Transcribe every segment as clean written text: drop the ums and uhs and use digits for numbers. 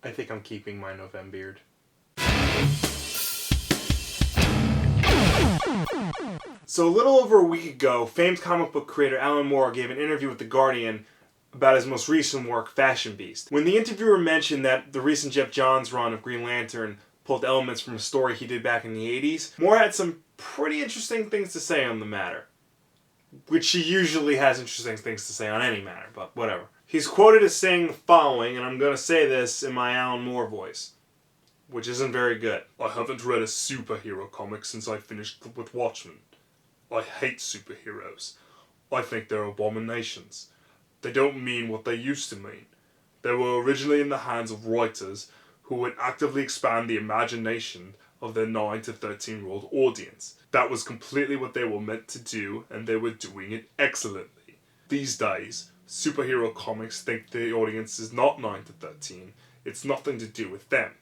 I think I'm keeping my November beard. So a little over a week ago, famed comic book creator Alan Moore gave an interview with The Guardian about his most recent work, Fashion Beast. When the interviewer mentioned that the recent Jeff Johns run of Green Lantern pulled elements from a story he did back in the 80s, Moore had some pretty interesting things to say on the matter. Which he usually has interesting things to say on any matter, but whatever. He's quoted as saying the following, and I'm going to say this in my Alan Moore voice, which isn't very good. I haven't read a superhero comic since I finished with Watchmen. I hate superheroes. I think they're abominations. They don't mean what they used to mean. They were originally in the hands of writers who would actively expand the imagination of their 9 to 13-year-old audience. That was completely what they were meant to do, and they were doing it excellently. These days, superhero comics think the audience is not 9 to 13. It's nothing to do with them.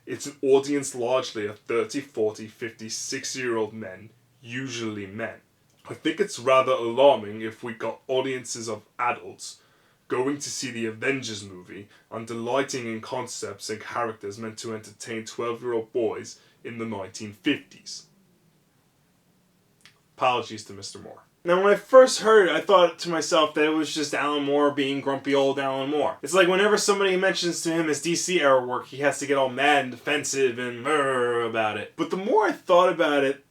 It's an audience largely of 30, 40, 50, 60-year-old men, usually men. I think it's rather alarming if we got audiences of adults going to see the Avengers movie and delighting in concepts and characters meant to entertain 12-year-old boys in the 1950s. Apologies to Mr. Moore. Now, when I first heard it, I thought to myself that it was just Alan Moore being grumpy old Alan Moore. It's like whenever somebody mentions to him his DC era work, he has to get all mad and defensive and about it. But the more I thought about it,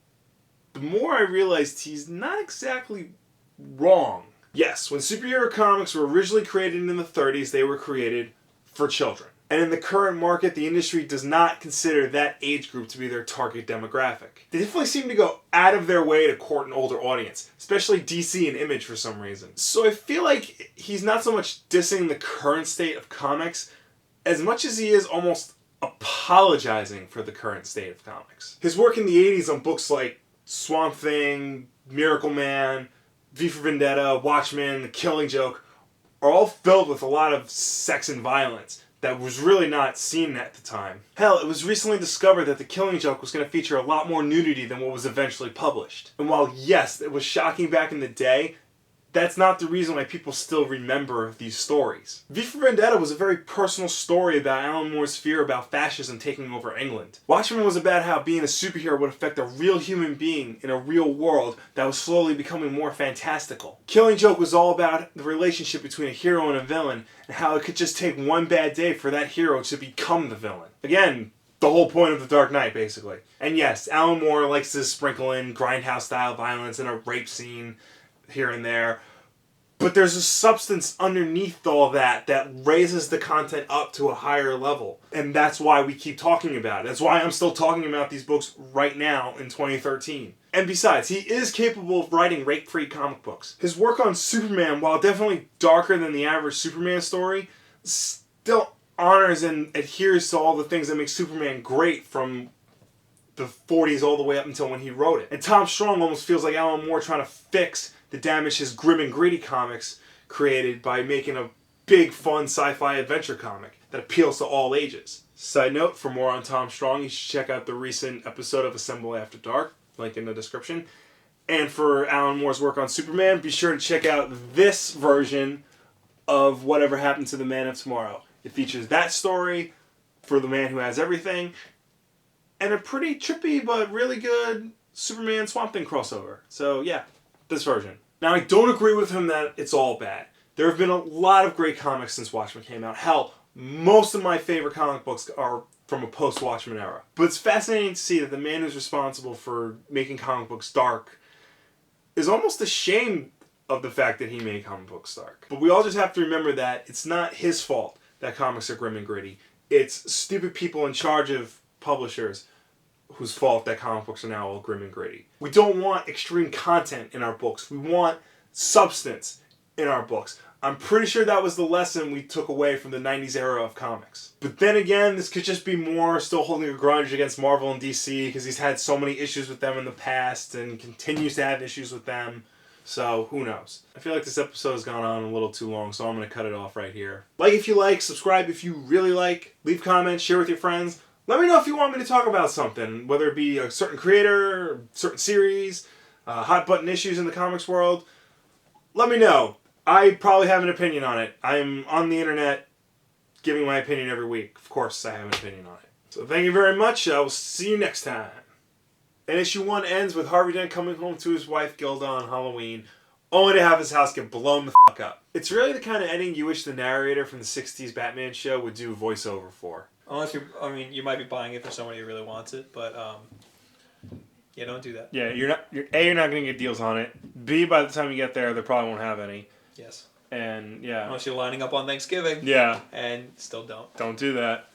the more I realized he's not exactly wrong. Yes, when superhero comics were originally created in the 30s, they were created for children. And in the current market, the industry does not consider that age group to be their target demographic. They definitely seem to go out of their way to court an older audience, especially DC and Image for some reason. So I feel like he's not so much dissing the current state of comics as much as he is almost apologizing for the current state of comics. His work in the 80s on books like Swamp Thing, Miracle Man, V for Vendetta, Watchmen, The Killing Joke are all filled with a lot of sex and violence that was really not seen at the time. Hell, it was recently discovered that The Killing Joke was going to feature a lot more nudity than what was eventually published. And while, yes, it was shocking back in the day, that's not the reason why people still remember these stories. V for Vendetta was a very personal story about Alan Moore's fear about fascism taking over England. Watchmen was about how being a superhero would affect a real human being in a real world that was slowly becoming more fantastical. Killing Joke was all about the relationship between a hero and a villain, and how it could just take one bad day for that hero to become the villain. Again, the whole point of The Dark Knight, basically. And yes, Alan Moore likes to sprinkle in grindhouse-style violence and a rape scene here and there. But there's a substance underneath all that that raises the content up to a higher level. And that's why we keep talking about it. That's why I'm still talking about these books right now in 2013. And besides, he is capable of writing rape-free comic books. His work on Superman, while definitely darker than the average Superman story, still honors and adheres to all the things that make Superman great from the 40s all the way up until when he wrote it. And Tom Strong almost feels like Alan Moore trying to fix the damage his grim and gritty comics created by making a big, fun sci-fi adventure comic that appeals to all ages. Side note, for more on Tom Strong, you should check out the recent episode of Assemble After Dark, link in the description. And for Alan Moore's work on Superman, be sure to check out this version of Whatever Happened to the Man of Tomorrow. It features that story for the man who has everything, and a pretty trippy but really good Superman Swamp Thing crossover. So yeah, this version. Now, I don't agree with him that it's all bad. There have been a lot of great comics since Watchmen came out. Hell, most of my favorite comic books are from a post-Watchmen era. But it's fascinating to see that the man who's responsible for making comic books dark is almost ashamed of the fact that he made comic books dark. But we all just have to remember that it's not his fault that comics are grim and gritty. It's stupid people in charge of publishers whose fault that comic books are now all grim and gritty. We don't want extreme content in our books. We want substance in our books. I'm pretty sure that was the lesson we took away from the 90s era of comics. But then again, this could just be Moore still holding a grudge against Marvel and DC because he's had so many issues with them in the past and continues to have issues with them. So, who knows? I feel like this episode has gone on a little too long, so I'm going to cut it off right here. Like if you like, subscribe if you really like, leave comments, share with your friends. Let me know if you want me to talk about something, whether it be a certain creator, a certain series, hot button issues in the comics world. Let me know. I probably have an opinion on it. I'm on the internet giving my opinion every week. Of course, I have an opinion on it. So thank you very much. I will see you next time. And issue 1 ends with Harvey Dent coming home to his wife Gilda on Halloween, only to have his house get blown the fuck up. It's really the kind of ending you wish the narrator from the 60s Batman show would do voiceover for. Unless you might be buying it for somebody who really wants it, but yeah, don't do that. Yeah, you're not going to get deals on it. B, by the time you get there, they probably won't have any. Yes. And yeah. Unless you're lining up on Thanksgiving. Yeah. And still don't. Don't do that.